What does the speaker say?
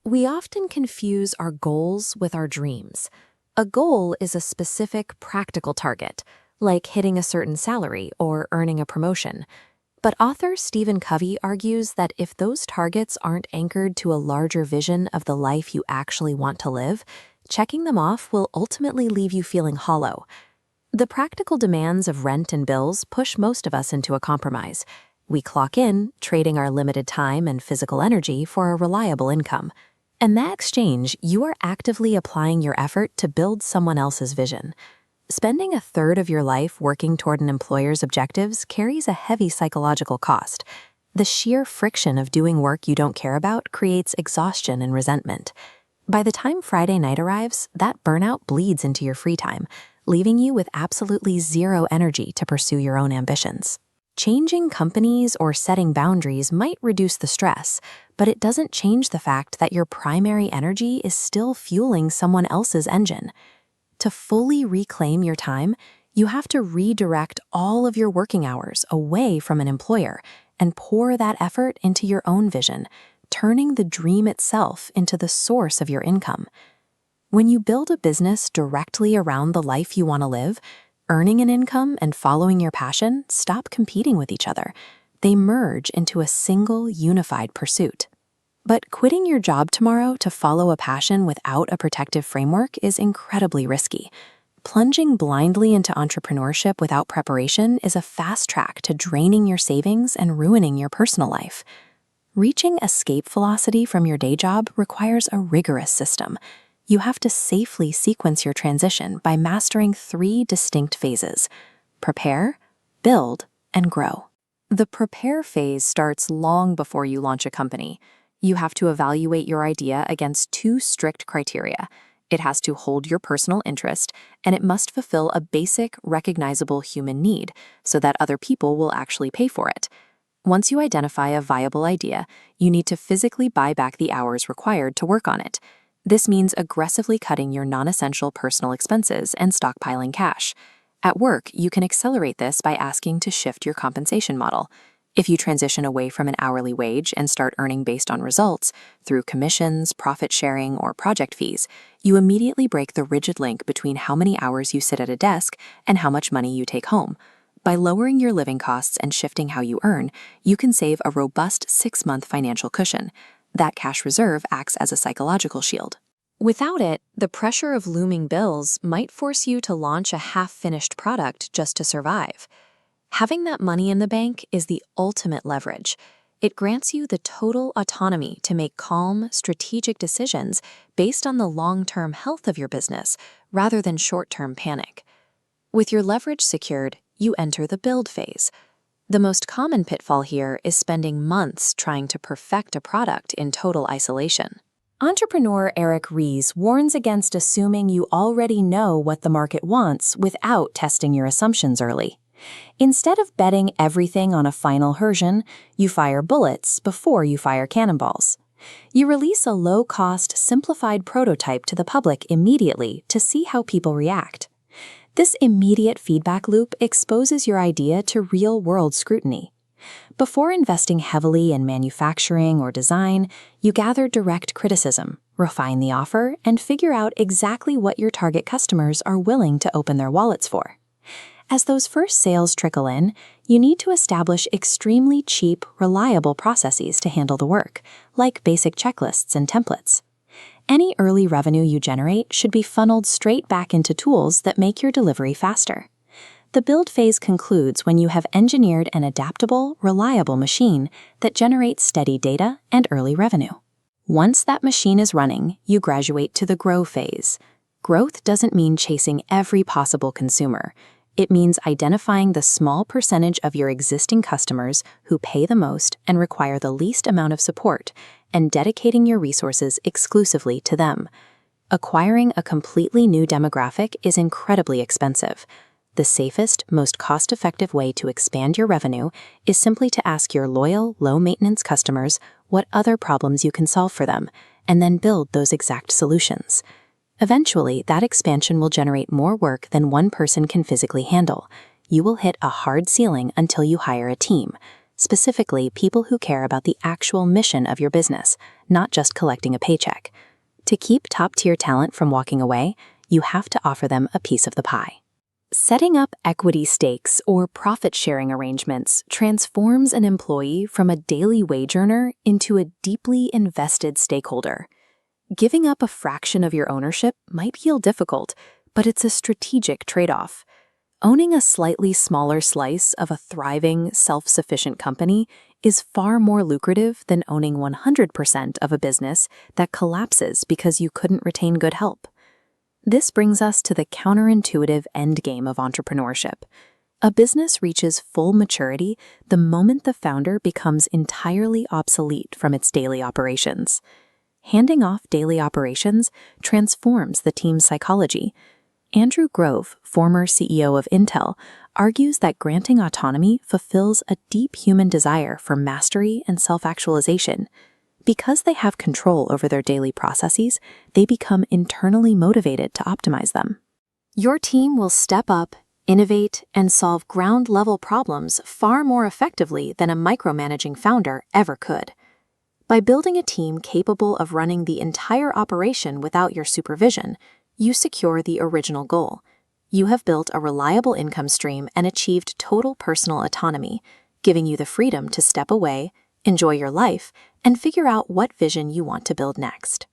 We often confuse our goals with our dreams. A goal is a specific, practical target, like hitting a certain salary or earning a promotion. But author Stephen Covey argues that if those targets aren't anchored to a larger vision of the life you actually want to live, checking them off will ultimately leave you feeling hollow. The practical demands of rent and bills push most of us into a compromise. We clock in, trading our limited time and physical energy for a reliable income. In that exchange, you are actively applying your effort to build someone else's vision. Spending a third of your life working toward an employer's objectives carries a heavy psychological cost. The sheer friction of doing work you don't care about creates exhaustion and resentment. By the time Friday night arrives, that burnout bleeds into your free time, leaving you with absolutely zero energy to pursue your own ambitions. Changing companies or setting boundaries might reduce the stress, but it doesn't change the fact that your primary energy is still fueling someone else's engine. To fully reclaim your time, you have to redirect all of your working hours away from an employer and pour that effort into your own vision, turning the dream itself into the source of your income. When you build a business directly around the life you want to live, earning an income and following your passion stop competing with each other. They merge into a single, unified pursuit. But quitting your job tomorrow to follow a passion without a protective framework is incredibly risky. Plunging blindly into entrepreneurship without preparation is a fast track to draining your savings and ruining your personal life. Reaching escape velocity from your day job requires a rigorous system. You have to safely sequence your transition by mastering 3 distinct phases: prepare, build, and grow. The prepare phase starts long before you launch a company. You have to evaluate your idea against 2 strict criteria. It has to hold your personal interest, and it must fulfill a basic, recognizable human need so that other people will actually pay for it. Once you identify a viable idea, you need to physically buy back the hours required to work on it. This means aggressively cutting your non-essential personal expenses and stockpiling cash. At work, you can accelerate this by asking to shift your compensation model. If you transition away from an hourly wage and start earning based on results, through commissions, profit sharing, or project fees, you immediately break the rigid link between how many hours you sit at a desk and how much money you take home. By lowering your living costs and shifting how you earn, you can save a robust 6-month financial cushion. That cash reserve acts as a psychological shield. Without it, the pressure of looming bills might force you to launch a half-finished product just to survive. Having that money in the bank is the ultimate leverage. It grants you the total autonomy to make calm, strategic decisions based on the long-term health of your business rather than short-term panic. With your leverage secured, you enter the build phase. The most common pitfall here is spending months trying to perfect a product in total isolation. Entrepreneur Eric Ries warns against assuming you already know what the market wants without testing your assumptions early. Instead of betting everything on a final version, you fire bullets before you fire cannonballs. You release a low-cost, simplified prototype to the public immediately to see how people react. This immediate feedback loop exposes your idea to real-world scrutiny. Before investing heavily in manufacturing or design, you gather direct criticism, refine the offer, and figure out exactly what your target customers are willing to open their wallets for. As those first sales trickle in, you need to establish extremely cheap, reliable processes to handle the work, like basic checklists and templates. Any early revenue you generate should be funneled straight back into tools that make your delivery faster. The build phase concludes when you have engineered an adaptable, reliable machine that generates steady data and early revenue. Once that machine is running, you graduate to the grow phase. Growth doesn't mean chasing every possible consumer. It means identifying the small percentage of your existing customers who pay the most and require the least amount of support, and dedicating your resources exclusively to them. Acquiring a completely new demographic is incredibly expensive. The safest, most cost-effective way to expand your revenue is simply to ask your loyal, low-maintenance customers what other problems you can solve for them, and then build those exact solutions. Eventually, that expansion will generate more work than one person can physically handle. You will hit a hard ceiling until you hire a team. specifically people who care about the actual mission of your business, not just collecting a paycheck. To keep top-tier talent from walking away, you have to offer them a piece of the pie. Setting up equity stakes or profit-sharing arrangements transforms an employee from a daily wage earner into a deeply invested stakeholder. Giving up a fraction of your ownership might feel difficult, but it's a strategic trade-off. Owning a slightly smaller slice of a thriving, self-sufficient company is far more lucrative than owning 100% of a business that collapses because you couldn't retain good help. This brings us to the counterintuitive endgame of entrepreneurship. A business reaches full maturity the moment the founder becomes entirely obsolete from its daily operations. Handing off daily operations transforms the team's psychology. Andrew Grove, former CEO of Intel, argues that granting autonomy fulfills a deep human desire for mastery and self-actualization. Because they have control over their daily processes, they become internally motivated to optimize them. Your team will step up, innovate, and solve ground-level problems far more effectively than a micromanaging founder ever could. By building a team capable of running the entire operation without your supervision, you secure the original goal. You have built a reliable income stream and achieved total personal autonomy, giving you the freedom to step away, enjoy your life, and figure out what vision you want to build next.